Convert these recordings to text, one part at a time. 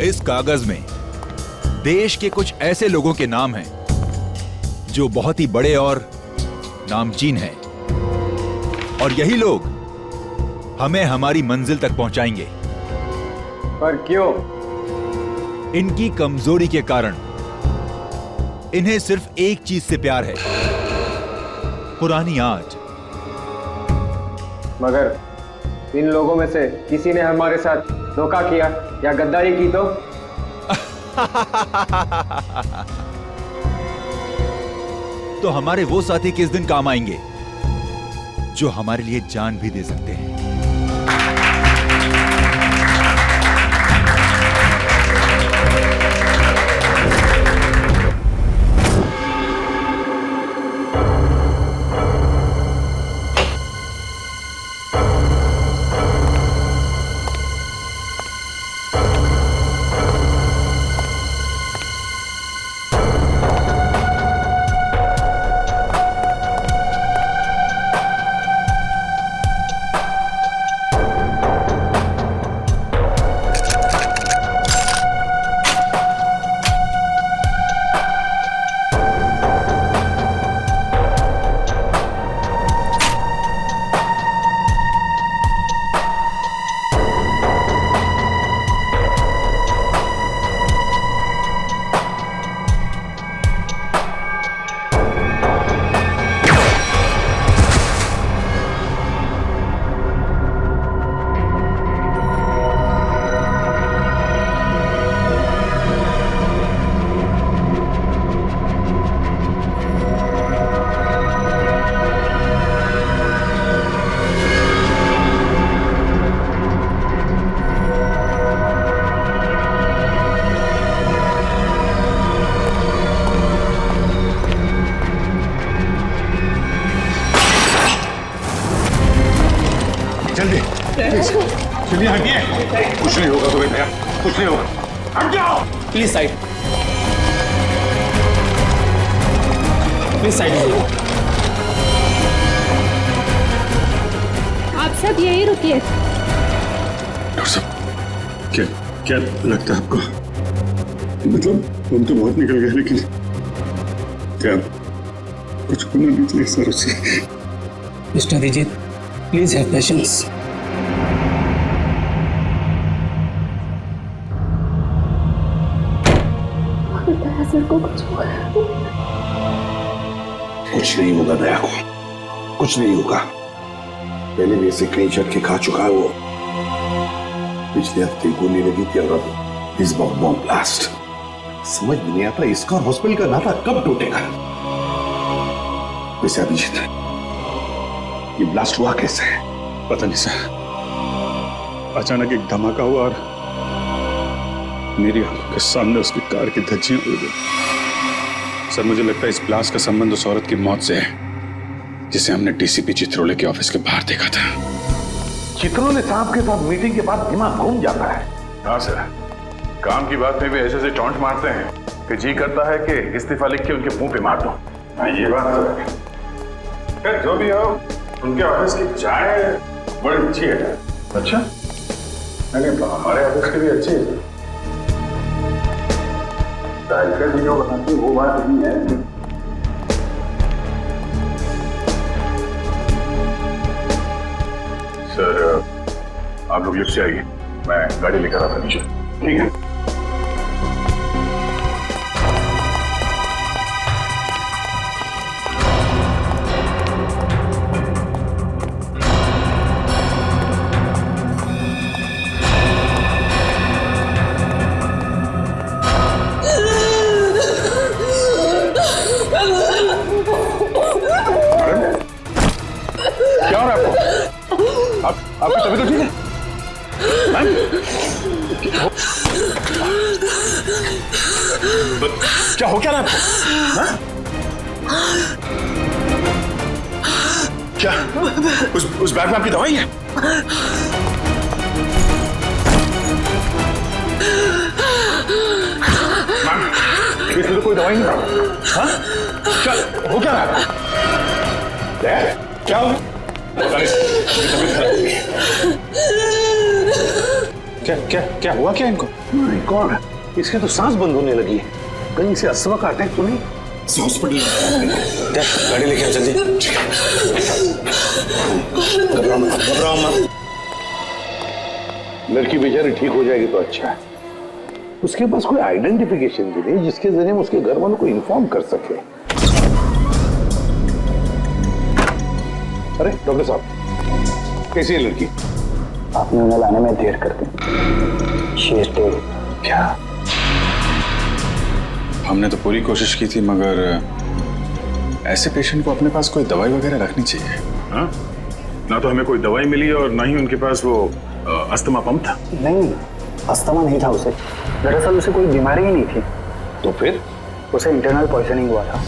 इस कागज में देश के कुछ ऐसे लोगों के नाम हैं जो बहुत ही बड़े और नामचीन हैं, और यही लोग हमें हमारी मंजिल तक पहुंचाएंगे। पर क्यों? इनकी कमजोरी के कारण इन्हें सिर्फ एक चीज से प्यार है, पुरानी आग। मगर इन लोगों में से किसी ने हमारे साथ धोखा किया या गद्दारी की तो हमारे वो साथी किस दिन काम आएंगे जो हमारे लिए जान भी दे सकते हैं। जल्दी चलिए, हटिए। कुछ नहीं होगा तुम्हें भैया, कुछ नहीं होगा। हट जाओ प्लीज साइड, प्लीज साइड। आप सब यही रुकिए। डॉक्टर साहब, क्या लगता है आपको? मतलब हम तो बहुत निकल गए, लेकिन क्या कुछ होना नहीं चाहिए सर उसे? Mister Abhijit, please have patience. Sir को कुछ नहीं होगा दया को, कुछ नहीं होगा। पहले भी ऐसे कई झटके खा चुका है वो। पिछले हफ्ते गोली लगी थी और अब इस बार बॉम्ब ब्लास्ट। समझ में नहीं आता इसका और हॉस्पिटल का नाता कब टूटेगा। वैसे अभिजीत, ये ब्लास्ट हुआ कैसे है? पता नहीं सर, अचानक एक धमाका हुआ और मेरी आंखों के सामने उसकी कार की धज्जियां उड़ गई। सर, मुझे लगता है इस ब्लास्ट का संबंध उस औरत की मौत से है जिसे हमने डीसीपी चित्रोले के ऑफिस के बाहर देखा था। चित्रोले साहब के साथ मीटिंग के बाद दिमाग घूम जाता है। हाँ सर, काम की बात में भी ऐसे टॉन्ट मारते हैं कि जी करता है कि इस्तीफा लिख के उनके मुंह पे मार दो। हाँ, ये बात तो है। खैर जो भी हो, उनके ऑफिस की चाय बड़ी अच्छी है। अच्छा? नहीं, हमारे ऑफिस की भी अच्छी है। चाय का जो बनाती वो बात नहीं है। सर, आप लोग लिफ्ट से आइए, मैं गाड़ी लेकर आता नीचे। ठीक है। क्या हो रहा है आपको? आपकी तबीयत तो ठीक है? क्या हो क्या रहा है आपको? क्या उस बैग में आपकी दवाई है? मैम, इसमें तो कोई दवाई नहीं। हाँ? क्या हो क्या रहा है? क्या हो? क्या क्या क्या हुआ क्या इनको? माय गॉड, इसके तो सांस बंद होने लगी है। कहीं से अस्थमा का अटैक तो नहीं? हॉस्पिटल गाड़ी लेके आ जल्दी। घबराओ मत। लड़की बेचारी ठीक हो जाएगी तो अच्छा है। उसके पास कोई आइडेंटिफिकेशन भी नहीं जिसके जरिए हम उसके घर वालों को इन्फॉर्म कर सके। अरे डॉक्टर साहब, कैसी है लड़की? आपने उन्हें लाने में देर कर दी। क्या? हमने तो पूरी कोशिश की थी, मगर ऐसे पेशेंट को अपने पास कोई दवाई वगैरह रखनी चाहिए। हाँ, ना तो हमें कोई दवाई मिली और ना ही उनके पास वो अस्थमा पंप था। नहीं, अस्थमा नहीं था उसे। दरअसल उसे कोई बीमारी ही नहीं थी। तो फिर? उसे इंटरनल पॉइजनिंग हुआ था।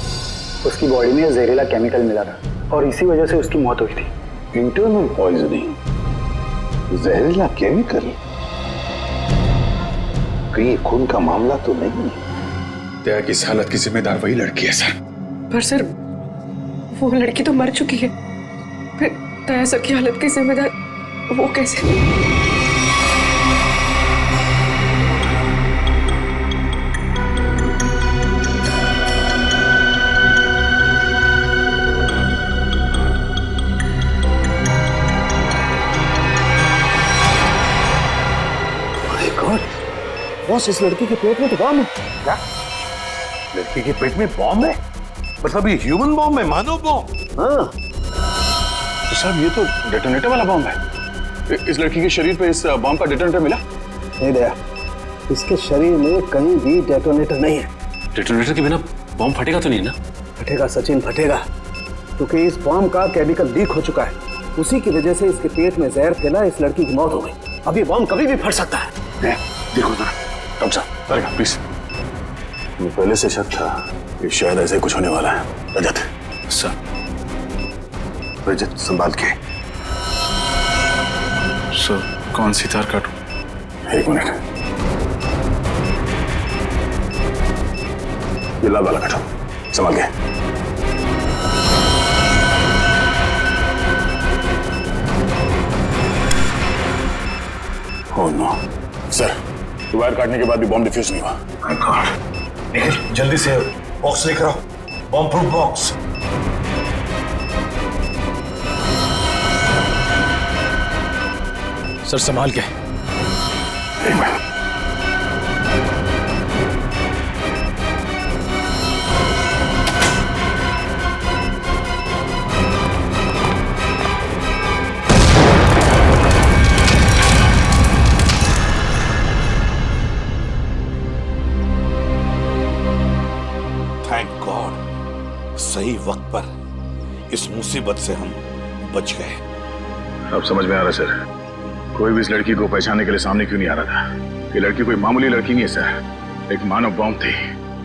उसकी बॉडी में जहरीला केमिकल मिला था और इसी वजह से उसकी मौत हुई थी। इंटरनल पॉइजनिंग, जहरीला केमिकल? कहीं खून का मामला तो नहीं? दया की इस हालत की जिम्मेदार वही लड़की है सर। पर सर, वो लड़की तो मर चुकी है। फिर दया सर की हालत की जिम्मेदार वो कैसे? बॉस, इस लड़की के पेट में तो बॉम्ब है। क्या? लड़की के पेट में बॉम्ब है? मतलब ये ह्यूमन बॉम्ब है, मानव बॉम्ब? हाँ। तो साहब ये तो डेटोनेटर वाला बॉम्ब है। इस लड़की के शरीर पे इस बॉम्ब का डेटोनेटर मिला? नहीं दया, इसके शरीर में कहीं भी डेटोनेटर नहीं है। डेटोनेटर के बिना बॉम्ब फटेगा तो नहीं ना? फटेगा सचिन, फटेगा, क्योंकि इस बॉम्ब का केमिकल लीक हो चुका है। उसी की वजह से इसके पेट में जहर फैला, इस लड़की की मौत हो गई। अब ये बॉम्ब कभी भी फट सकता है। देखो जरा डॉक्टर साहब, अरे प्लीज। मुझे पहले से शक था कि शायद ऐसे कुछ होने वाला है। रजत सर। रजत, संभाल के। सर, कौन सी तार काटूं? 1 मिनट। ये लाल वाला काटो, संभाल के। ओह नो सर, वायर काटने के बाद भी बॉम्ब डिफ्यूज नहीं हुआ। My God. निखिल, जल्दी से बॉक्स लेकर आओ, बॉम्ब प्रूफ बॉक्स। सर संभाल के। 1 मिनट। थैंक गॉड, सही वक्त पर इस मुसीबत से हम बच गए। अब समझ में आ रहा सर, कोई भी इस लड़की को पहचानने के लिए सामने क्यों नहीं आ रहा था। ये लड़की कोई मामूली लड़की नहीं है सर, एक मानव बॉम्ब थी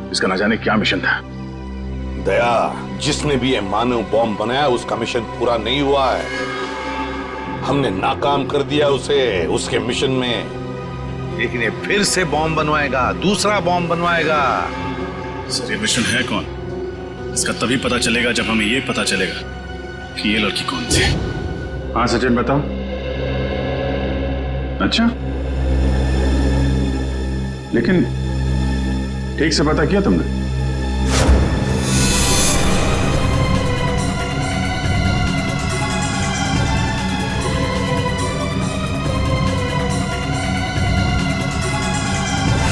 जिसका न जाने क्या मिशन था। दया, जिसने भी ये मानव बॉम्ब बनाया उसका मिशन पूरा नहीं हुआ है। हमने नाकाम कर दिया उसे उसके मिशन में, लेकिन ये फिर से बॉम्ब बनवाएगा, दूसरा बॉम्ब बनवाएगा। सर ये मिशन है कौन? इसका तभी पता चलेगा जब हमें ये पता चलेगा कि ये लड़की कौन थी। हाँ सचिन बताओ। अच्छा, लेकिन ठीक से पता किया तुमने?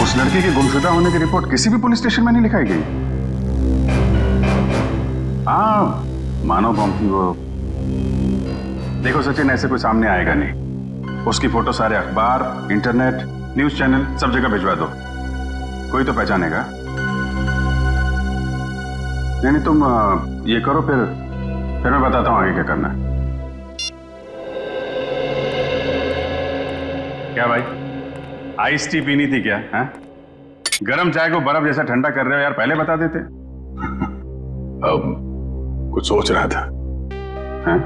उस लड़की के गुमशुदा होने की रिपोर्ट किसी भी पुलिस स्टेशन में नहीं लिखाई गई। हाँ, मानव बॉम्ब थी वो। देखो सचिन, ऐसे कोई सामने आएगा नहीं। उसकी फोटो सारे अखबार, इंटरनेट, न्यूज चैनल सब जगह भिजवा दो, कोई तो पहचानेगा। नहीं तुम ये करो, फिर मैं बताता हूँ आगे क्या करना है। क्या भाई, आइस टी पीनी थी क्या? हैं? गरम चाय को बर्फ जैसा ठंडा कर रहे हो यार, पहले बता देते। अब कुछ सोच रहा था। हैं?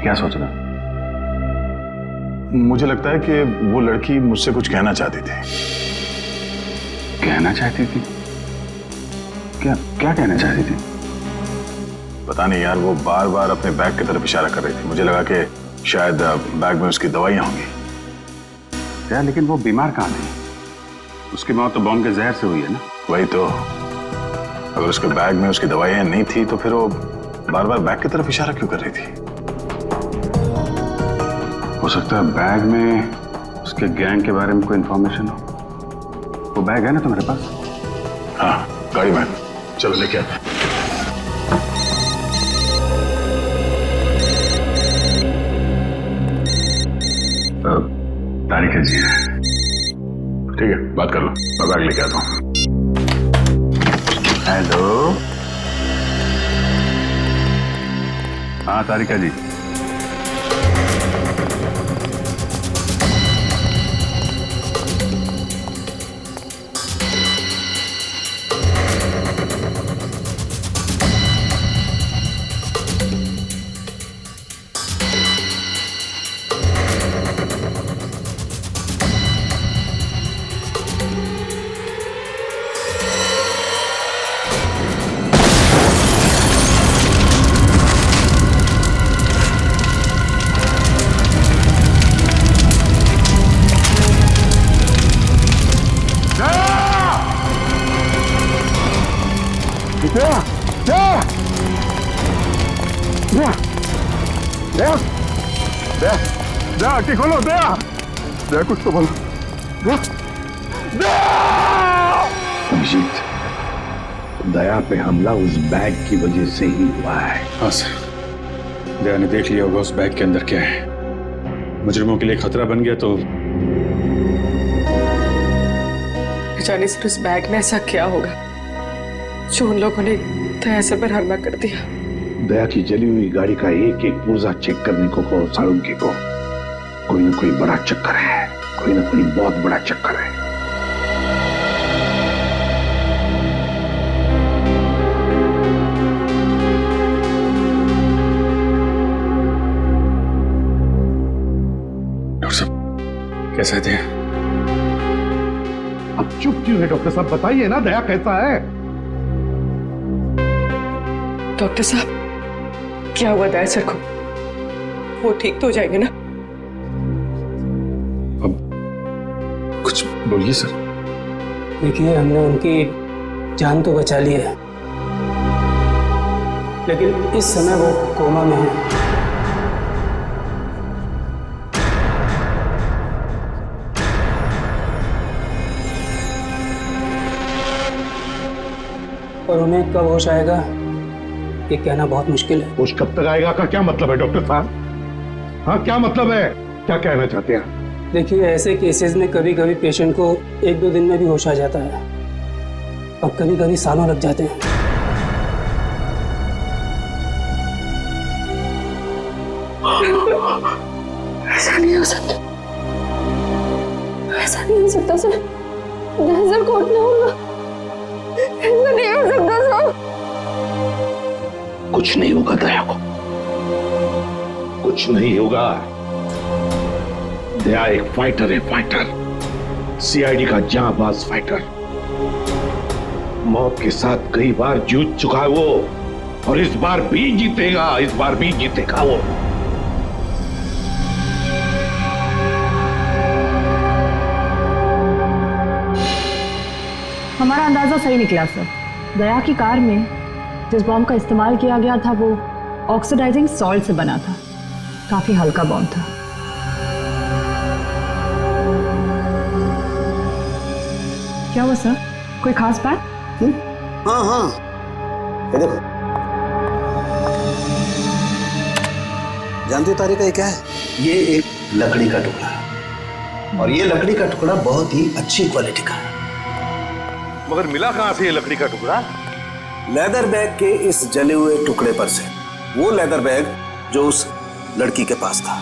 क्या सोच रहा? मुझे लगता है कि वो लड़की मुझसे कुछ कहना चाहती थी। कहना चाहती थी? क्या कहना चाहती थी? पता नहीं यार, वो बार बार अपने बैग की तरफ इशारा कर रही थी। मुझे लगा कि शायद बैग में उसकी दवाइयां होंगी। क्या, लेकिन वो बीमार कहाँ थी? उसकी मौत तो बॉम्ब के जहर से हुई है ना। वही तो, अगर उसके बैग में उसकी दवाइयां नहीं थी तो फिर वो बार बार बैग की तरफ इशारा क्यों कर रही थी? हो सकता है बैग में उसके गैंग के बारे में कोई इंफॉर्मेशन हो। वो बैग है ना तुम्हारे पास? हाँ, गाड़ी में, चलो लेके आते। तारिका जी, ठीक है, बात कर लो, मैं बैग लेके आता हूँ। हेलो, हाँ तारिका जी। आंखें खोलो, दया कुछ तो बोलो। अभिजीत, दया पे हमला उस बैग की वजह से ही हुआ है। हाँ सर, दया ने देख लिया होगा उस बैग के अंदर क्या है। मुजरिमों के लिए खतरा बन गया तो जाने सर उस बैग में ऐसा क्या होगा जो उन लोगों ने दया सर पर हमला कर दिया। दया की जली हुई गाड़ी का एक एक पुर्जा चेक करने को कहो साळुंखे को। कोई ना कोई बड़ा चक्कर है, कोई ना कोई बहुत बड़ा चक्कर है। डॉक्टर साहब कैसे थे? अब चुप क्यों है डॉक्टर साहब, बताइए ना दया कैसा है? डॉक्टर साहब क्या हुआ दया सर को? वो ठीक तो हो जाएंगे ना? अब कुछ बोलिए सर। देखिए, हमने उनकी जान तो बचा ली है, लेकिन इस समय वो कोमा में है। और उन्हें कब होश आएगा ये कहना बहुत मुश्किल है। होश कब तक आएगा का क्या मतलब है डॉक्टर साहब? हाँ, क्या मतलब है, क्या कहना चाहते हैं? देखिए, ऐसे केसेस में कभी कभी पेशेंट को 1-2 दिन में भी होश आ जाता है और कभी कभी सालों लग जाते हैं। ऐसा नहीं हो सकता, ऐसा नहीं हो सकता सर। नजर को उठना होगा, ऐसा नहीं हो सकता सर। कुछ नहीं होगा दया को, कुछ नहीं होगा। दया एक फाइटर है, फाइटर, सीआईडी का जांबाज फाइटर। मौत के साथ कई बार जूझ चुका है वो, और इस बार भी जीतेगा, इस बार भी जीतेगा वो। हमारा अंदाजा सही निकला सर। दया की कार में जिस बॉम्ब का इस्तेमाल किया गया था वो ऑक्सीडाइजिंग सॉल्ट से बना था। काफी हल्का बॉम्ब था। क्या हुआ सर, कोई खास बात? हाँ हाँ, ये देखो, जानती हो तारिका ये क्या है? ये एक लकड़ी का टुकड़ा है, और ये लकड़ी का टुकड़ा बहुत ही अच्छी क्वालिटी का है। मगर मिला कहां से ये लकड़ी का टुकड़ा? लेदर बैग के इस जले हुए टुकड़े पर से। वो लेदर बैग जो उस लड़की के पास था।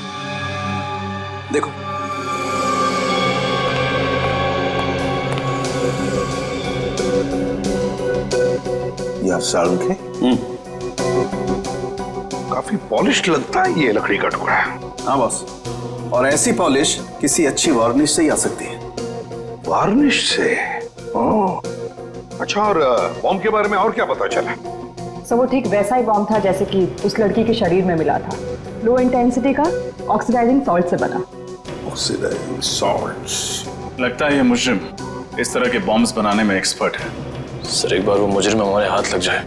देखो, यार साळुंखे, काफी पॉलिश लगता है ये लकड़ी का टुकड़ा। हाँ बॉस, और ऐसी पॉलिश किसी अच्छी वार्निश से ही आ सकती है। वार्निश से? ओह, अच्छा, और बॉम्ब के बारे में और क्या पता चला? सर वो ठीक वैसा ही बॉम्ब था जैसे कि उस लड़की के शरीर में मिला था। लो इंटेंसिटी का ऑक्सीडाइजिंग सॉल्ट से बना। Oxidising salts. लगता है ये मुजरिम इस तरह के बॉम्ब्स बनाने में एक्सपर्ट है। सर एक बार वो मुजरिम हमारे हाथ लग जाए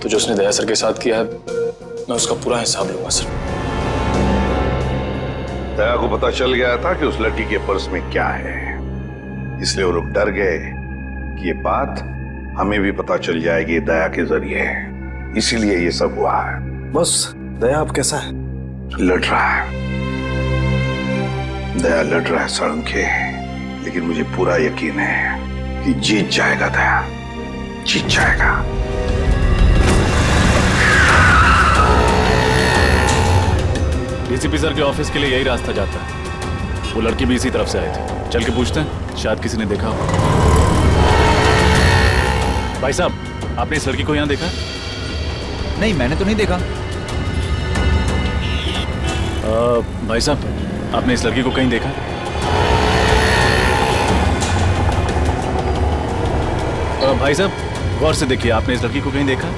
तो जो उसने दया सर के साथ किया है मैं उसका पूरा हिसाब लूंगा सर। दया को पता चल गया था कि उस लड़की के पर्स में क्या है, इसलिए वो लोग डर गए कि ये बात हमें भी पता चल जाएगी दया के जरिए, इसीलिए ये सब हुआ है। बस दया अब कैसा है? लड़ रहा है, दया लड़ रहा है साळुंखे, लेकिन मुझे पूरा यकीन है कि जीत जाएगा दया, जीत जाएगा। डीसीपी सर के ऑफिस के लिए यही रास्ता जाता है। वो लड़की भी इसी तरफ से आई थी। चल के पूछते हैं, शायद किसी ने देखा हो। भाई साहब, आपने इस लड़की को यहाँ देखा? नहीं, मैंने तो नहीं देखा। भाई साहब, आपने इस लड़की को कहीं देखा? भाई साहब, गौर से देखिए, आपने इस लड़की को कहीं देखा?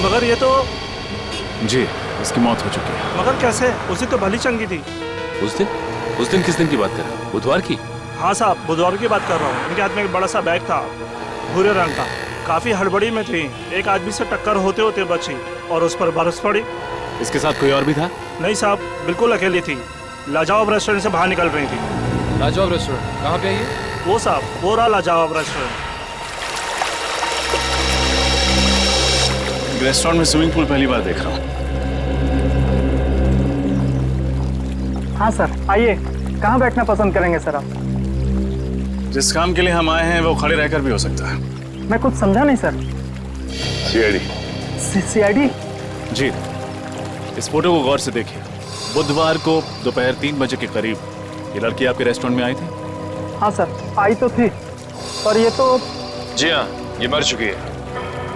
मगर ये तो जी, इसकी मौत हो चुकी है। मगर कैसे? उसी तो भली चंगी थी। उस दिन किस दिन की बात कर रहे हैं? बुधवार की? हाँ साहब, बुधवार की बात कर रहा हूँ। उनके हाथ में एक बड़ा सा बैग था, भूरे रंग का। काफी हड़बड़ी में थी, एक आदमी से टक्कर होते होते बची और उस पर बरस पड़ी। इसके साथ कोई और भी था? नहीं साहब, बिल्कुल अकेली थी। लाजवाब रेस्टोरेंट से बाहर निकल रही थी। लाजवाब रेस्टोरेंट कहाँ पे है ये? वो साहब, वो रहा लाजवाब रेस्टोरेंट। रेस्टोरेंट में स्विमिंग पूल पहली बार देख रहा हूँ। हाँ सर, आइए। कहाँ बैठना पसंद करेंगे सर आप? जिस काम के लिए हम आए हैं वो खड़े रहकर भी हो सकता है। मैं कुछ समझा नहीं सर। सीआईडी। सीआईडी? जी, इस फोटो को गौर से देखिए। बुधवार को दोपहर 3 बजे के करीब ये लड़की आपके रेस्टोरेंट में आई थी? हाँ सर, आई तो थी, पर ये तो... जी हाँ, ये मर चुकी है।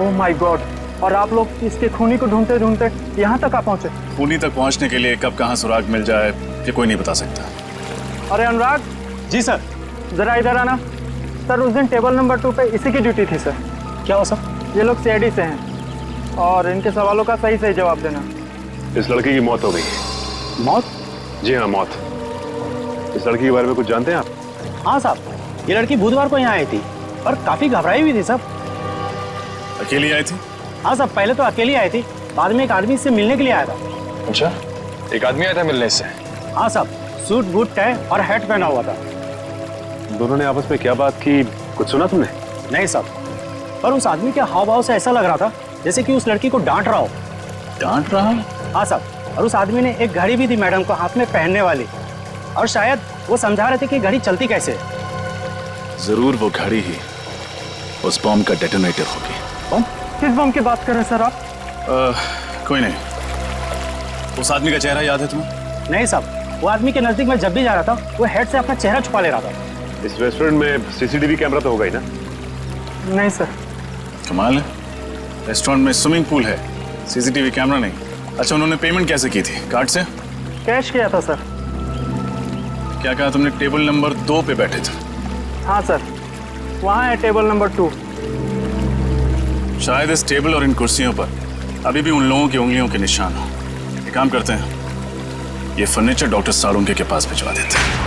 Oh my God! और आप लोग इसके खूनी को ढूंढते ढूंढते यहाँ तक आ पहुँचे? खूनी तक पहुंचने के लिए कब कहाँ सुराग मिल जाए ये कोई नहीं बता सकता। अरे अनुराग। जी सर। जरा इधर आना। सर, उस दिन टेबल नंबर 2 पे इसी की ड्यूटी थी सर। क्या हो सर? ये लोग सीआईडी से हैं और इनके सवालों का सही सही जवाब देना। इस लड़की की मौत हो गई। मौत? जी हाँ, मौत। इस लड़की के बारे में कुछ जानते हैं आप? हाँ साहब, ये लड़की बुधवार को यहाँ आई थी और काफी घबराई हुई थी साहब। अकेली आई थी? हाँ साहब, पहले तो अकेली आई थी, बाद में एक आदमी से मिलने के लिए आया था। अच्छा, एक आदमी आया था मिलने से? हाँ साहब, सूट बूट टाई और हैट पहना हुआ था। दोनों ने आपस में क्या बात की, कुछ सुना तुमने? नहीं साहब, पर उस आदमी के हाव भाव से ऐसा लग रहा था जैसे कि उस लड़की को डांट रहा हो। डांट रहा? हाँ साहब, और उस आदमी ने एक घड़ी भी दी मैडम को हाथ में पहनने वाली, और शायद वो समझा रहे थे कि घड़ी चलती कैसे है। जरूर वो घड़ी ही उस बॉम्ब का डेटोनेटर होगी। बम? किस बम की बात कर रहे हैं सर आप? कोई नहीं। उस आदमी का चेहरा याद है तुम्हें? नहीं साहब, वो आदमी के नजदीक में जब भी जा रहा था वो हेड से अपना चेहरा छुपा ले रहा था। इस रेस्टोरेंट में सीसीटीवी कैमरा तो होगा ही ना? नहीं सर। कमाल है, रेस्टोरेंट में स्विमिंग पूल है, सीसीटीवी कैमरा नहीं। अच्छा, उन्होंने पेमेंट कैसे की थी? कार्ड से? कैश किया था सर। क्या कहा तुमने? टेबल नंबर 2 पे बैठे थे? हाँ सर, वहाँ है टेबल नंबर 2। शायद इस टेबल और इन कुर्सियों पर अभी भी उन लोगों की उंगलियों के निशान हो। एक काम करते हैं, ये फर्नीचर डॉक्टर साळुंखे के पास भिजवा देते हैं।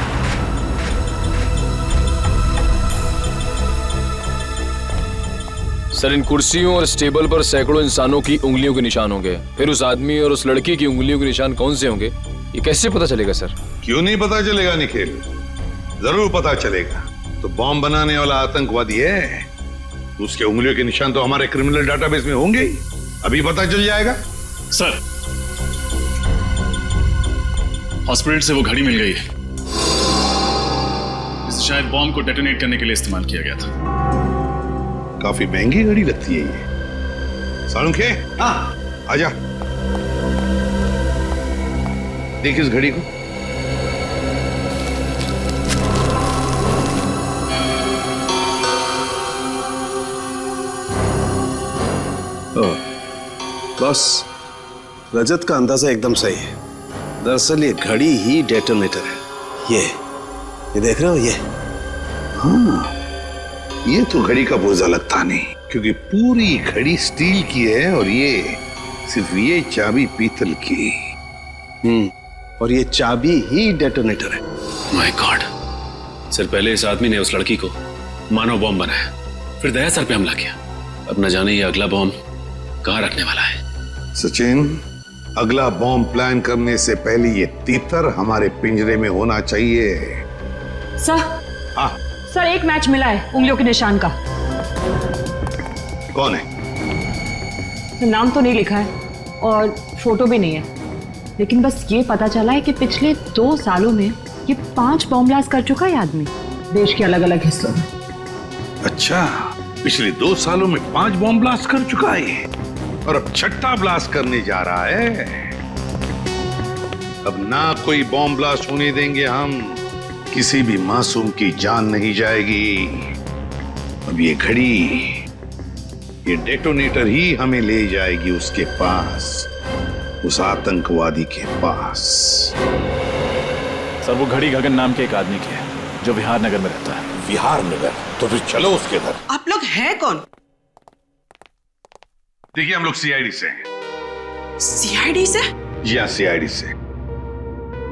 सर, इन कुर्सियों और इस टेबल पर सैकड़ों इंसानों की उंगलियों के निशान होंगे। फिर उस आदमी और उस लड़की की उंगलियों के निशान कौन से होंगे, ये कैसे पता चलेगा सर? क्यों नहीं पता चलेगा निखिल, जरूर पता चलेगा। तो बॉम्ब बनाने वाला आतंकवादी है, उसके उंगलियों के निशान तो हमारे क्रिमिनल डाटाबेस में होंगे ही। अभी पता चल जाएगा। सर, हॉस्पिटल से वो घड़ी मिल गई है जिसे शायद बॉम्ब को डेटोनेट करने के लिए इस्तेमाल किया गया था। काफी महंगी घड़ी लगती है ये। साळुंखे, हाँ आजा, देख इस घड़ी को। बस, रजत का अंदाजा एकदम सही है। दरअसल ये घड़ी ही डेटोनेटर है। ये देख रहे हो? ये हाँ, ये तो घड़ी का पुर्जा लगता नहीं, क्योंकि पूरी घड़ी स्टील की है और ये सिर्फ ये चाबी पीतल की। और ये चाबी ही डेटोनेटर है। My God. सर, पहले इस आदमी ने उस लड़की को मानव बॉम्ब बनाया, फिर दया सर पे हमला किया। अब न जाने ये अगला बॉम्ब कहाँ रखने वाला है। सचिन, अगला बॉम्ब प्लान करने से पहले ये तीतर हमारे पिंजरे में होना चाहिए। सर, हाँ सर एक मैच मिला है उंगलियों के निशान का। कौन है? तो नाम तो नहीं लिखा है और फोटो भी नहीं है, लेकिन बस ये पता चला है कि पिछले 2 सालों में ये 5 बॉम्ब ब्लास्ट कर चुका है आदमी, देश के अलग अलग हिस्सों में। अच्छा, पिछले 2 सालों में 5 बॉम्ब ब्लास्ट कर चुका है और अब 6ठा ब्लास्ट करने जा रहा है। अब ना कोई बॉम्ब ब्लास्ट होने देंगे हम, किसी भी मासूम की जान नहीं जाएगी। अब ये घड़ी, ये डेटोनेटर ही हमें ले जाएगी उसके पास, उस आतंकवादी के पास। सर, वो घड़ी गगन नाम के एक आदमी की है जो विहार नगर में रहता है। विहार नगर? तो फिर चलो उसके घर। आप लोग हैं कौन? देखिए, हम लोग सीआईडी से हैं। सीआईडी से? जी हाँ, सीआईडी से।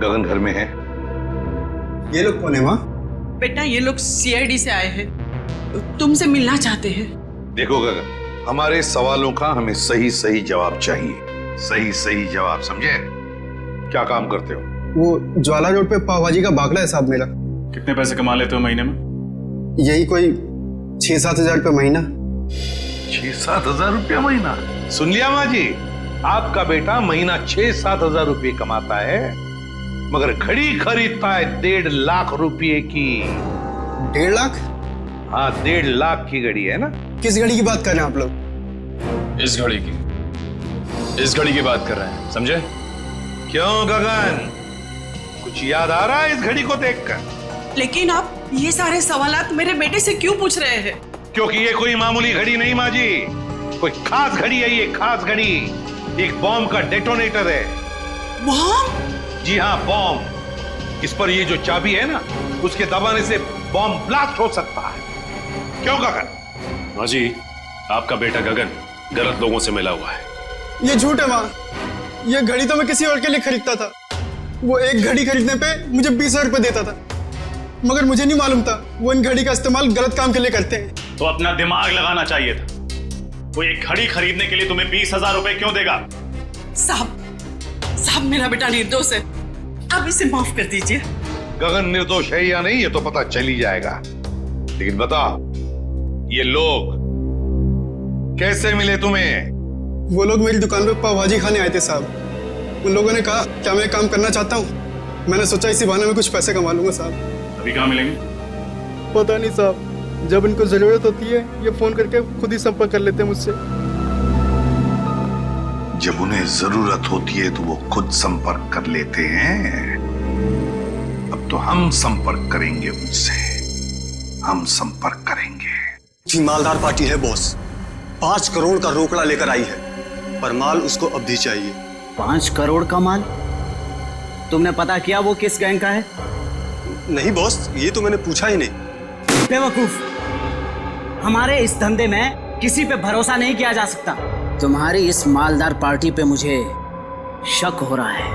गगन घर में है। ये लोग कौन है माँ? बेटा, ये लोग सीआईडी से आए हैं, तुमसे मिलना चाहते हैं। देखो गगन, हमारे सवालों का हमें सही सही जवाब चाहिए। सही सही जवाब, समझे? क्या काम करते हो? वो ज्वाला रोड पे पाव भाजी का बागला है साहब मेरा। कितने पैसे कमा लेते हो महीने में? यही कोई 6-7 हजार रुपये महीना। 6-7 हजार रुपया महीना? सुन लिया माँ जी, आपका बेटा महीना 6-7 हजार रुपये कमाता है, मगर घड़ी खरीदता है 1.5 लाख रुपये की। 1.5 लाख? हाँ, 1.5 लाख की घड़ी है ना। किस घड़ी की बात कर रहे हैं आप लोग? इस घड़ी की, इस घड़ी की बात कर रहे हैं, समझे? क्यों गगन, कुछ याद आ रहा है इस घड़ी को देखकर? लेकिन आप ये सारे सवालात मेरे बेटे से क्यों पूछ रहे हैं? क्योंकि ये कोई मामूली घड़ी नहीं माँ जी, कोई खास घड़ी है। ये खास घड़ी एक बॉम्ब का डेटोनेटर है। बॉम्ब? जी हाँ, बॉम्ब। इस पर ये जो चाबी है ना, उसके दबाने से बॉम्ब ब्लास्ट हो सकता है। क्यों गगन? माँ जी, आपका बेटा गगन गलत लोगों से मिला हुआ है। ये झूठ है माँ, ये घड़ी तो मैं किसी और के लिए खरीदता था। वो एक घड़ी खरीदने पे मुझे 20,000 रुपये देता था, मगर मुझे नहीं मालूम था वो इन घड़ी का इस्तेमाल गलत काम के लिए करते हैं। तो अपना दिमाग लगाना चाहिए था। वो एक घड़ी खरीदने के लिए तुम्हें 20,000 रुपए क्यों देगा? साहब, मेरा बेटा निर्दोष है, आप इसे माफ कर दीजिए। गगन निर्दोष है या नहीं, ये तो पता चल ही जाएगा। लेकिन बताओ, ये लोग कैसे मिले तुम्हें? वो लोग मेरी दुकान पे पाव भाजी खाने आए थे साहब। उन लोगों ने कहा क्या मैं काम करना चाहता हूँ। मैंने सोचा इसी बहाने में कुछ पैसे कमा लूंगा साहब। अभी कहाँ मिलेंगे? पता नहीं साहब, जब इनको जरूरत होती है ये फोन करके खुद ही संपर्क कर लेते हैं मुझसे। जब उन्हें जरूरत होती है तो वो खुद संपर्क कर लेते हैं। अब तो हम संपर्क करेंगे उनसे, हम संपर्क करेंगे। जी, मालदार पार्टी है बॉस, 5 करोड़ का रोकड़ा लेकर आई है, पर माल उसको अब भी चाहिए। 5 करोड़ का माल? तुमने पता किया वो किस गैंग का है? नहीं बॉस, ये तो मैंने पूछा ही नहीं। बेवकूफ, हमारे इस धंधे में किसी पे भरोसा नहीं किया जा सकता। तुम्हारी इस मालदार पार्टी पे मुझे शक हो रहा है।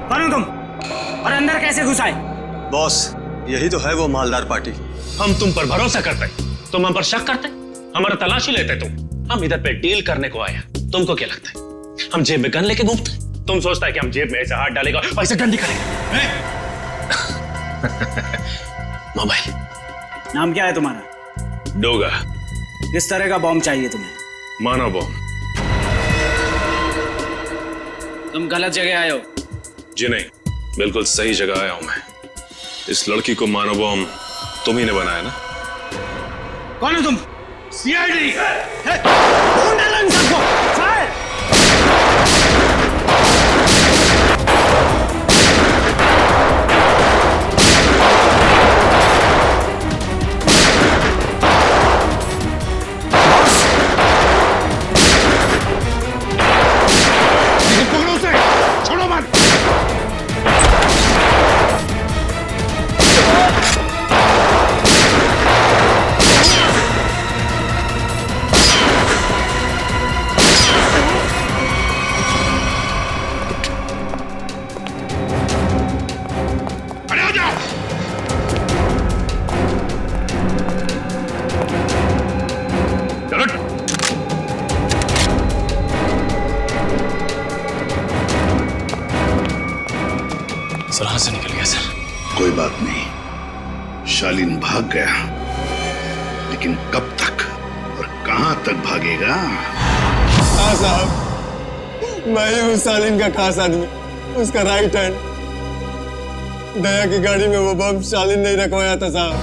कौन हो तुम और अंदर कैसे घुस आए? बॉस, यही तो है वो मालदार पार्टी। हम तुम पर भरोसा करते, तुम हम पर शक करते, हमारा तलाशी लेते तुम। हम इधर पे डील करने को आया। तुमको क्या लगता है हम जेब में गन लेके घूमते? तुम सोचता है कि हम जेब में ऐसे हाथ डालेगा वैसे डंडी करेंगे? मोबाइल। नाम क्या है तुम्हारा? डोगा। किस तरह का बॉम्ब चाहिए तुम्हें? मानव बॉम्ब। तुम गलत जगह आए हो। जी नहीं, बिल्कुल सही जगह आया हूं मैं। इस लड़की को मानव बॉम्ब तुम ही ने बनाया ना? कौन हो तुम? सीआईडी। कौन डाला इन सबको? फायर! पकड़ो उसे, छोड़ो मत। सुराग से निकल गया सर। कोई बात नहीं, शालीन भाग गया, लेकिन कब तक और कहां तक भागेगा? हाँ साहब, मैं ही हूँ शालीन का खास आदमी, उसका राइट हैंड। दया की गाड़ी में वो बम शालीन नहीं रखवाया था साहब।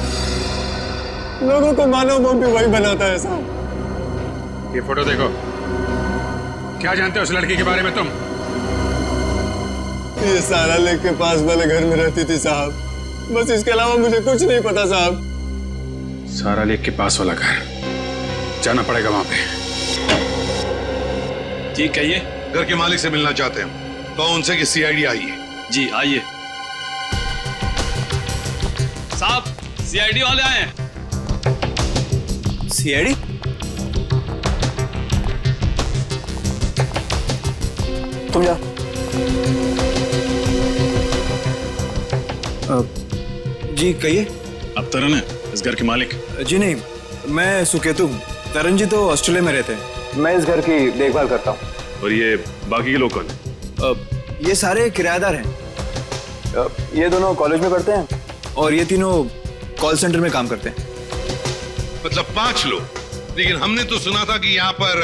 लोगों को मानव बम भी वही बनाता है साहब। ये फोटो देखो, क्या जानते हो उस लड़की के बारे में तुम? ये सारा लेक के पास वाले घर में रहती थी साहब, बस इसके अलावा मुझे कुछ नहीं पता साहब। सारा लेक के पास वाला घर, जाना पड़ेगा वहां पे। जी कहिए। घर के मालिक से मिलना चाहते हैं, तो उनसे कि सीआईडी आई है। जी आइए। साहब सीआईडी वाले आए हैं। सीआईडी? तुम जा। जी कहिए। अब तरन है इस घर के मालिक? जी नहीं, मैं सुकेतु हूँ। तरन जी तो ऑस्ट्रेलिया में रहते हैं। मैं इस घर की देखभाल करता हूँ। और ये बाकी के लोग कौन हैं? ये सारे किराएदार हैं। ये दोनों कॉलेज में पढ़ते हैं और ये तीनों कॉल सेंटर में काम करते हैं। मतलब 5 लोग, लेकिन हमने तो सुना था कि यहाँ पर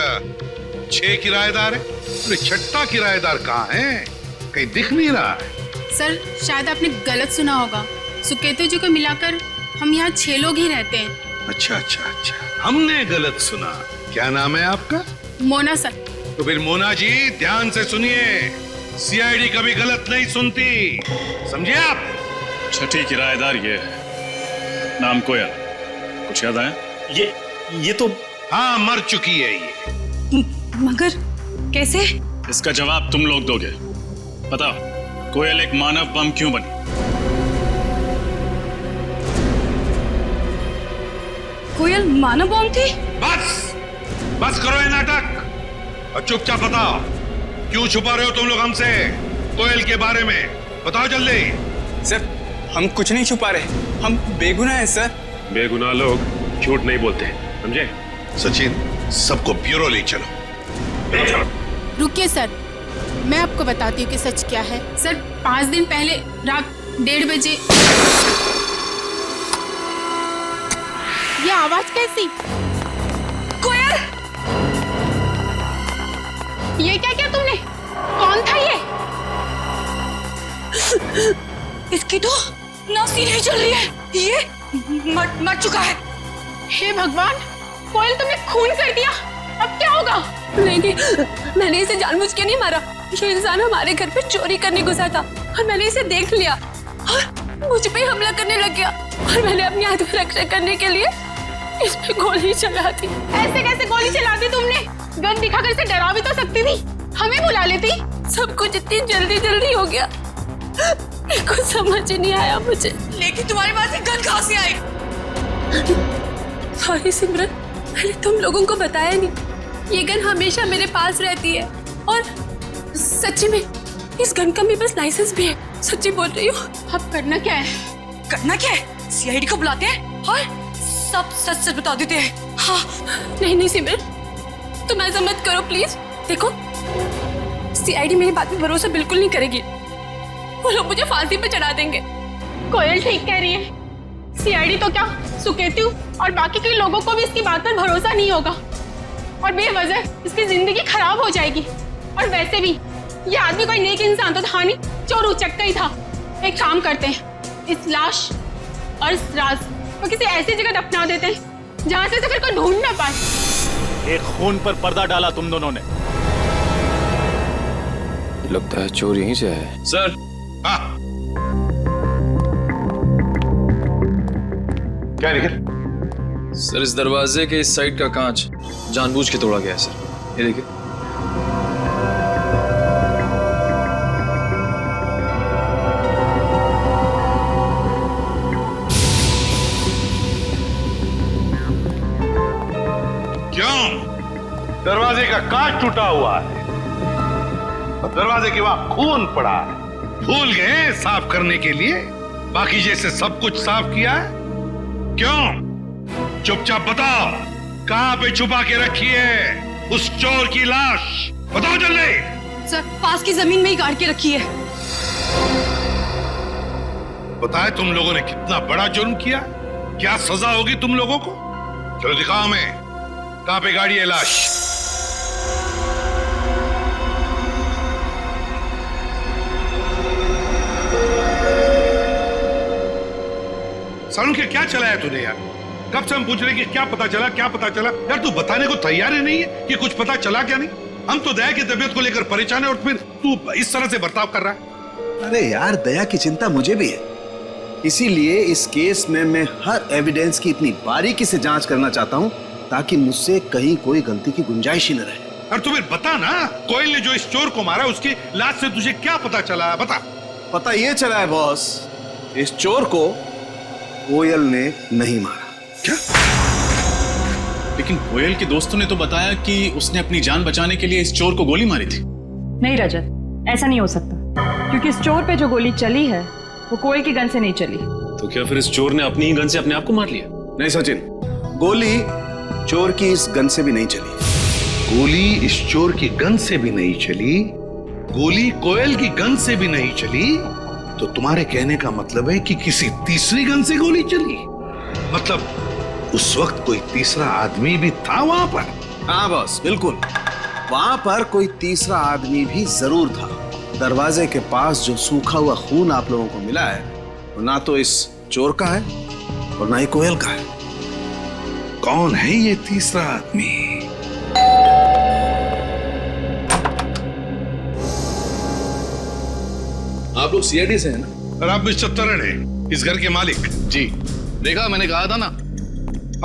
6 किराएदार हैं। अरे छठा किराएदार कहाँ है? कहीं दिख नहीं रहा है। सर शायद आपने गलत सुना होगा। सुकेतु जी को मिलाकर हम यहाँ 6 लोग ही रहते हैं। अच्छा अच्छा अच्छा, हमने गलत सुना। क्या नाम है आपका? मोना सर। तो फिर मोना जी ध्यान से सुनिए, सीआईडी कभी गलत नहीं सुनती, समझे आप? छठी किराएदार ये है, नाम कोयल। कुछ याद आया? ये तो हाँ, मर चुकी है ये। मगर कैसे? इसका जवाब तुम लोग दोगे। बताओ, कोयल एक मानव बम क्यों बनी? कोयल मानव बम थी? बस करो ये नाटक और चुपचाप बताओ, क्यों छुपा रहे हो तुम लोग हमसे कोयल के बारे में? बताओ जल्दी। सर हम कुछ नहीं छुपा रहे, हम बेगुनाह हैं सर। बेगुनाह लोग झूठ नहीं बोलते, समझे? सचिन, सबको ब्यूरो ले चलो। रुकिए सर, मैं आपको बताती हूँ कि सच क्या है। सर 5 दिन पहले रात 1:30 बजे ये आवाज कैसी? कोयल, ये क्या किया तुमने? कौन था ये? इसकी तो नासी नहीं चल रही है, ये मर चुका है। हे भगवान, कोयल तुमने खून कर दिया, अब क्या होगा? नहीं, मैंने इसे जानबूझ के नहीं मारा। ये इंसान हमारे घर पे चोरी करने घुसा था और मैंने इसे देख लिया और मुझ पे हमला करने लग गया और मैंने अपनी आत्मरक्षा करने के लिए इस पे गोली चला दी। ऐसे कैसे गोली चला दी तुमने? गन दिखाकर इसे डरा भी तो सकती थी, हमें बुला लेती। सब कुछ इतनी जल्दी हो गया, कुछ समझ नहीं आया मुझे। लेकिन तुम्हारे पास ये गन कहाँ से आई? सॉरी सिमरन, मैंने तुम लोगों को बताया नहीं। ये गन हमेशा मेरे पास रहती है और सच्ची में इस गन का मेरे पास लाइसेंस भी है। सच्ची बोल रही हूँ। अब करना क्या है? करना क्या है? सीआईडी को बुलाते हैं और सब सच बता देते हैं। हाँ। नहीं सिमरन, तुम ऐसा मत करो प्लीज। देखो, सीआईडी मेरी बात पे भरोसा बिल्कुल नहीं करेगी। वो लोग मुझे फांसी पे चढ़ा देंगे। कोयल ठीक कह रही है, सीआईडी तो क्या, सुकेतु और बाकी के लोगों को भी इसकी बात पर भरोसा नहीं होगा और बेवजह इसकी जिंदगी खराब हो जाएगी। और वैसे भी ये आदमी कोई नेक इंसान तो था नहीं, चोर उचक्का ही था। एक काम करते हैं, इस लाश और इस राज को किसी ऐसी जगह दफना देते हैं जहां से फिर कोई ढूंढ ना पाए। एक खून पर पर्दा डाला तुम दोनों ने। लगता है चोर यहीं से है। सर। क्या निकल? सर इस दरवाजे के इस साइड का कांच जानबूझ के तोड़ा गया है सर, ये देखिए। दरवाजे का कांच टूटा हुआ है और दरवाजे के वहां खून पड़ा है। भूल गए साफ करने के लिए? बाकी जैसे सब कुछ साफ किया है? क्यों? चुपचाप बताओ, कहां पे छुपा के रखी है उस चोर की लाश? बताओ जल्दी। सर पास की जमीन में ही गाड़ के रखी है। बताए तुम लोगों ने कितना बड़ा जुर्म किया, क्या सजा होगी तुम लोगों को? चलो दिखाओ हमें, कहां पे गाड़ी है लाश? सालू के क्या चलाया तूने यार? कब से हम पूछ रहे कि क्या पता चला, क्या पता चला? यार तू बताने को तैयार ही नहीं है कि कुछ पता चला क्या नहीं। हम तो दया की तबीयत को लेकर परेशान है और फिर तू इस तरह से बर्ताव कर रहा है। अरे यार, दया की चिंता मुझे भी है, इसीलिए इस केस में मैं हर एविडेंस की इतनी बारीकी से जांच करना चाहता हूं ताकि मुझसे कहीं कोई गलती की गुंजाइश ही न रहे। और तुम्हें बता ना, कोयल ने जो इस चोर को मारा उसकी लाश से तुझे क्या पता चला? बता। पता ये चला है बॉस, इस चोर को कोयल ने नहीं मारा। क्या? लेकिन कोयल के दोस्तों ने तो बताया कि उसने अपनी जान बचाने के लिए इस चोर को गोली मारी थी। नहीं रजत, ऐसा नहीं हो सकता, क्योंकि इस चोर पे जो गोली चली है वो कोयल की गन से नहीं चली। तो क्या फिर इस चोर ने अपनी ही गन से अपने आप को मार लिया? नहीं सचिन, गोली चोर की इस गन से भी नहीं चली। गोली इस चोर की गन से भी नहीं चली, गोली कोयल की गन से भी नहीं चली, तो तुम्हारे कहने का मतलब है कि किसी तीसरी गन से गोली चली? मतलब उस वक्त कोई तीसरा आदमी भी था वहां पर? हाँ बॉस, बिल्कुल, वहां पर कोई तीसरा आदमी भी जरूर था। दरवाजे के पास जो सूखा हुआ खून आप लोगों को मिला है वो ना तो इस चोर का है और ना ही कोयल का है। कौन है ये तीसरा आदमी? आप लोग सीआईडी से हैं ना? और आप मिस्टर तरन हैं, इस घर के मालिक? जी, देखा, मैंने कहा था ना।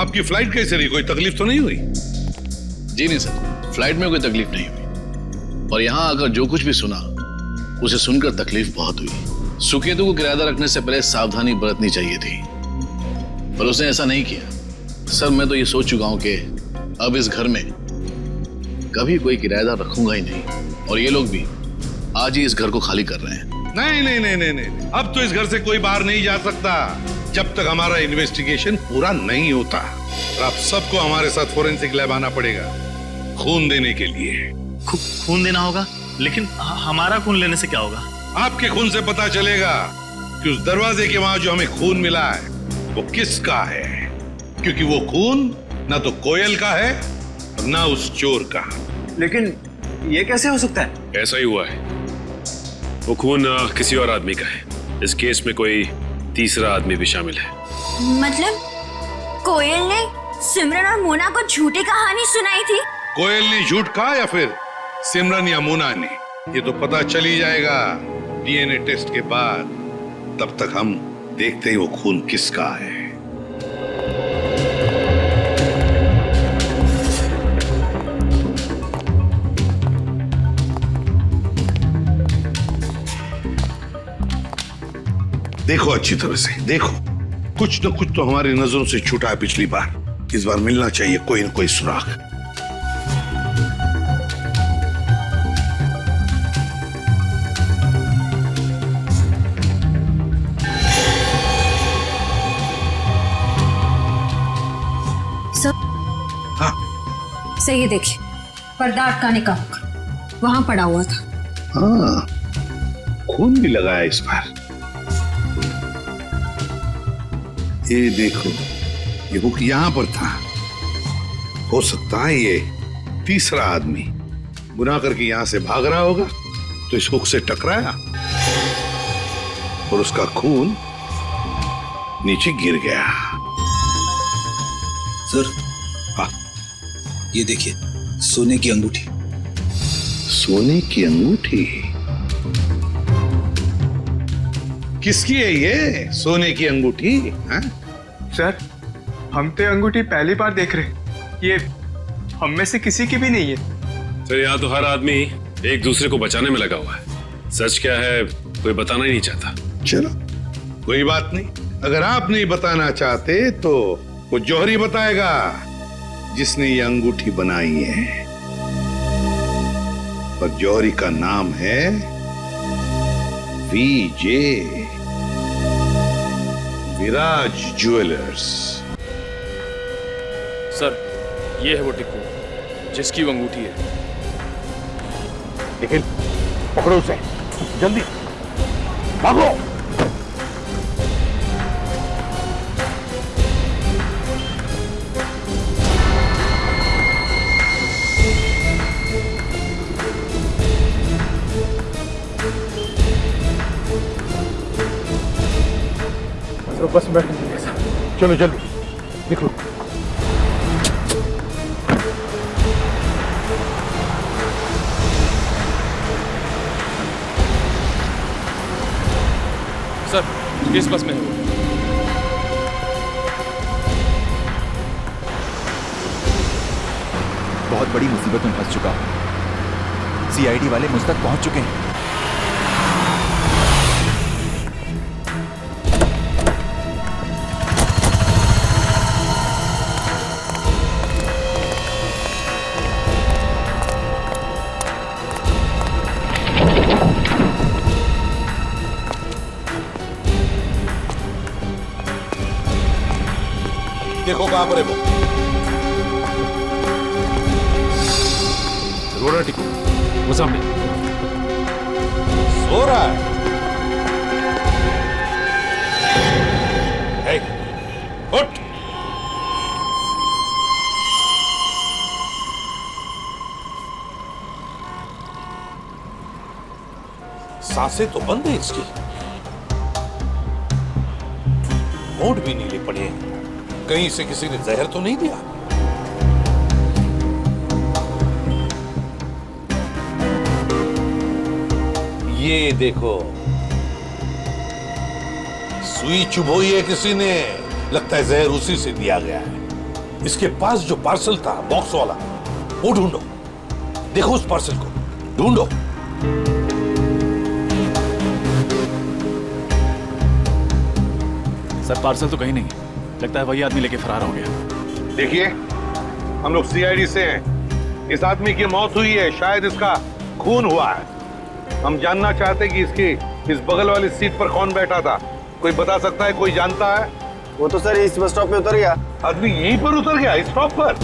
आपकी फ्लाइट कैसे रही? कोई तकलीफ तो नहीं हुई? जी नहीं सर, फ्लाइट में कोई तकलीफ नहीं हुई, और यहाँ आकर जो कुछ भी सुना उसे सुनकर तकलीफ बहुत हुई। सुकेतु को किराएदार रखने से पहले सावधानी बरतनी चाहिए थी, पर उसने ऐसा नहीं किया। सर, मैं तो ये सोच चुका हूं कि अब इस घर में कभी कोई किराएदार रखूंगा ही नहीं, और ये लोग भी आज ही इस घर को खाली कर रहे हैं। नहीं नहीं नहीं नहीं नहीं, अब तो इस घर से कोई बाहर नहीं जा सकता जब तक हमारा इन्वेस्टिगेशन पूरा नहीं होता। और आप सबको हमारे साथ फोरेंसिक लैब आना पड़ेगा खून देने के लिए। खून देना होगा? लेकिन हमारा खून लेने से क्या होगा? आपके खून से पता चलेगा कि उस दरवाजे के वहां जो हमें खून मिला है वो किसका है, क्योंकि वो खून ना तो कोयल का है और ना उस चोर का। लेकिन ये कैसे हो सकता है? ऐसा ही हुआ है, वो खून किसी और आदमी का है। इस केस में कोई तीसरा आदमी भी शामिल है। मतलब कोयल ने सिमरन और मोना को झूठी कहानी सुनाई थी? कोयल ने झूठ कहा या फिर सिमरन या मोना ने, ये तो पता चल ही जाएगा डीएनए टेस्ट के बाद। तब तक हम देखते हैं वो खून किसका है। देखो अच्छी तरह से देखो, कुछ न कुछ तो हमारी नजरों से छूटा है पिछली बार। इस बार मिलना चाहिए कोई न कोई सुराग। हाँ, सही है, देखिए पर्दा अटकाने का वहां पड़ा हुआ था। हाँ, खून भी लगाया इस बार। ये देखो, ये हुक यहां पर था। हो सकता है ये तीसरा आदमी गुनाह करके यहां से भाग रहा होगा, तो इस हुक से टकराया और उसका खून नीचे गिर गया। सर, हाँ, ये देखिए, सोने की अंगूठी। सोने की अंगूठी? किसकी है ये सोने की अंगूठी? हाँ? सर, हम तो अंगूठी पहली बार देख रहे, ये हम में से किसी की भी नहीं है। सर, यहाँ तो हर आदमी एक दूसरे को बचाने में लगा हुआ है। सच क्या है कोई बताना ही नहीं चाहता। चलो कोई बात नहीं, अगर आप नहीं बताना चाहते तो वो जौहरी बताएगा जिसने ये अंगूठी बनाई है, और जौहरी का नाम है वीजे, विराज ज्वेलर्स। सर, ये है वो टिक्कू जिसकी वो अंगूठी है। लेकिन पकड़ो उसे, जल्दी भागो। तो बस बैठने दीजिए साहब। चलो जल्दी निकलो। सर किस बस में है? बहुत बड़ी मुसीबत में फंस चुका हूं। सीआईडी वाले मुझ तक पहुंच चुके हैं। देखो कहां पर है वो। रोड़ा टिको, वो सामने सो रहा है। हे, उठ। सांसें तो बंद है इसकी, होंठ भी नीले पड़े हैं। कहीं इसे किसी ने जहर तो नहीं दिया? ये देखो, सुई चुभोई है किसी ने, लगता है जहर उसी से दिया गया है। इसके पास जो पार्सल था बॉक्स वाला, वो ढूंढो। देखो उस पार्सल को ढूंढो। सर पार्सल तो कहीं नहीं, लगता है वही आदमी लेके फरार हो गया। देखिए, हम लोग सीआईडी से हैं। इस आदमी की मौत हुई है, शायद इसका खून हुआ है। हम जानना चाहते हैं कि इसकी इस बगल वाली सीट पर कौन बैठा था। कोई बता सकता है? कोई जानता है? वो तो सर इस बस स्टॉप पे उतर गया। आदमी यहीं पर उतर गया, इस स्टॉप पर?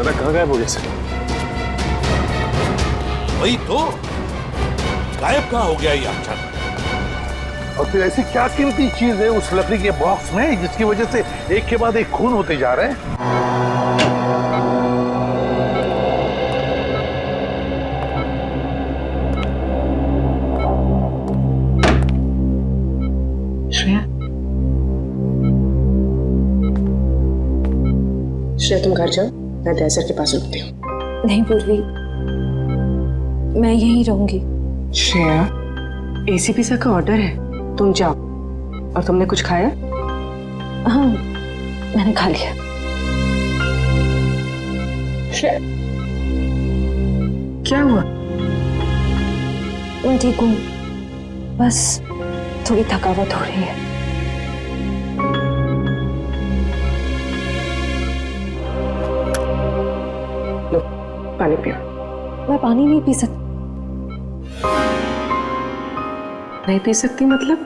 कहाँ गायब हो गया सर? वही तो, गायब कहाँ हो गया ये अचानक? और फिर ऐसी क्या कीमती चीज है उस लकड़ी के बॉक्स में जिसकी वजह से एक के बाद एक खून होते जा रहे हैं? श्रेया, श्रेया तुम घर जाओ, मैं दया सर के पास रुकती हूँ। नहीं पूर्वी, मैं यहीं रहूंगी। श्रेया, एसीपी सर का ऑर्डर है, तुम जाओ। और तुमने कुछ खाया? हाँ, मैंने खा लिया। श्रेया, क्या हुआ? मैं ठीक हूँ, बस थोड़ी थकावट हो रही है। लो, पानी पियो। मैं पानी नहीं पी सकती। नहीं पी सकती मतलब?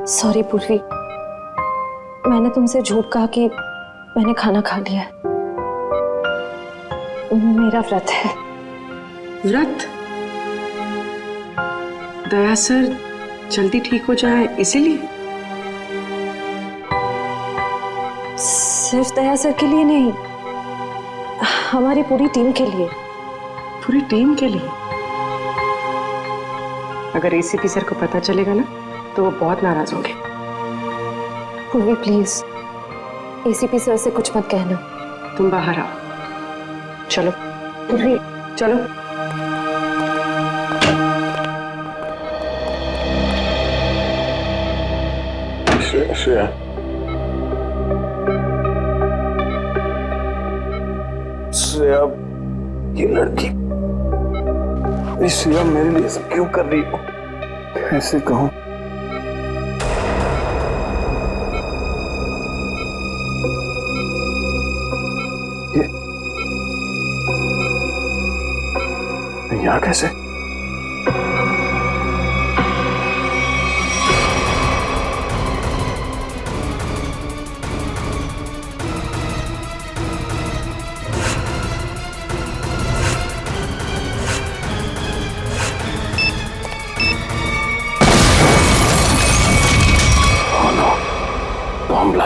सॉरी पूर्वी, मैंने तुमसे झूठ कहा कि मैंने खाना खा लिया। मेरा व्रत है। व्रत? दया सर जल्दी ठीक हो जाए इसीलिए? सिर्फ दया सर के लिए नहीं, हमारी पूरी टीम के लिए। पूरी टीम के लिए? अगर एसीपी सर को पता चलेगा ना तो वो बहुत नाराज होंगे। पूर्वी प्लीज, एसीपी सर से कुछ मत कहना। तुम बाहर आओ। चलो पूर्वी, चलो। श्रेया, श्रेया, ये लड़की, श्रेया मेरे लिए सब क्यों कर रही हो? ऐसे कहो। ये यहाँ कैसे?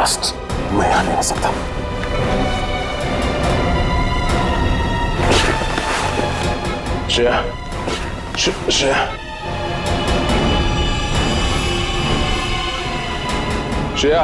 ब्लास्ट मैं यहां नहीं रह सकता। श्रेया, श्रेया, श्रेया,